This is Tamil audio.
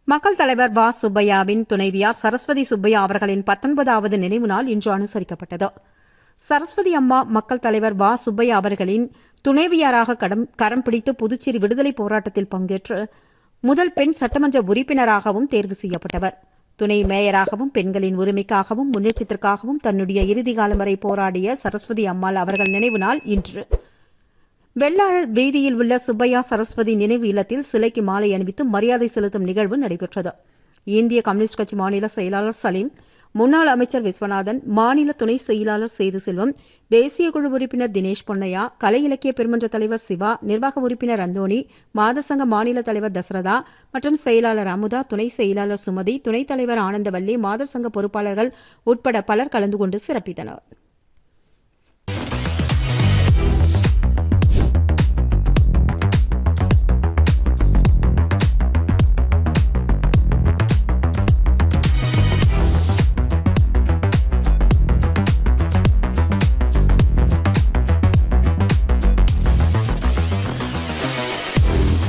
மக்கள் தலைவர் வ. சுப்பையாவின் துணைவியார் சரஸ்வதி சுப்பையா அவர்களின் 19வது நினைவு நாள் இன்று அனுசரிக்கப்பட்டது. சரஸ்வதி அம்மா மக்கள் தலைவர் வ. சுப்பையா அவர்களின் துணைவியாராக கரம் பிடித்து புதுச்சேரி விடுதலை போராட்டத்தில் பங்கேற்று முதல் பெண் சட்டமன்ற உறுப்பினராகவும் தேர்வு செய்யப்பட்டவர். துணை மேயராகவும் பெண்களின் உரிமைக்காகவும் முன்னேற்றத்திற்காகவும் தன்னுடைய இறுதி காலம் வரை போராடிய சரஸ்வதி அம்மாள் அவர்கள் நினைவு நாள் இன்று. வெள்ளாளர் வீதியில் உள்ள சுப்பையா சரஸ்வதி நினைவு இல்லத்தில் சிலைக்கு மாலை அணிவித்து மரியாதை செலுத்தும் நிகழ்வு நடைபெற்றது. இந்திய கம்யூனிஸ்ட் கட்சி மாநில செயலாளர் சலீம், முன்னாள் அமைச்சர் விஸ்வநாதன், மாநில துணை செயலாளர் சேது செல்வம், தேசிய குழு உறுப்பினர் தினேஷ் பொன்னையா, கலை இலக்கிய பெருமன்ற தலைவர் சிவா, நிர்வாக உறுப்பினர் அந்தோணி, மாதர் சங்க மாநில தலைவர் தசரதா மற்றும் செயலாளர் அமுதா, துணை செயலாளர் சுமதி, துணைத் தலைவர் ஆனந்தவல்லி, மாதர் சங்க பொறுப்பாளர்கள் உட்பட பலர் கலந்து கொண்டு சிறப்பித்தனர்.